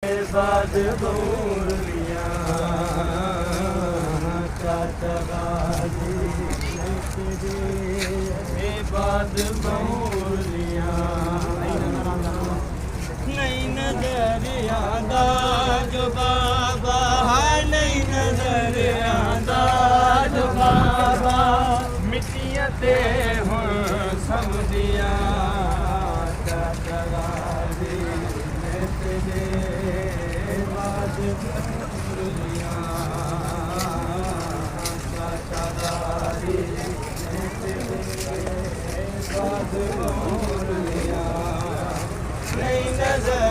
बाद बोलिया चाचगाजी बाद बोलिया नहीं नजर आदा जो बाबा नहीं नजर आदा जो बाबा मिट्टियां ते हुण समझिया चाचगाजी नहीं नजर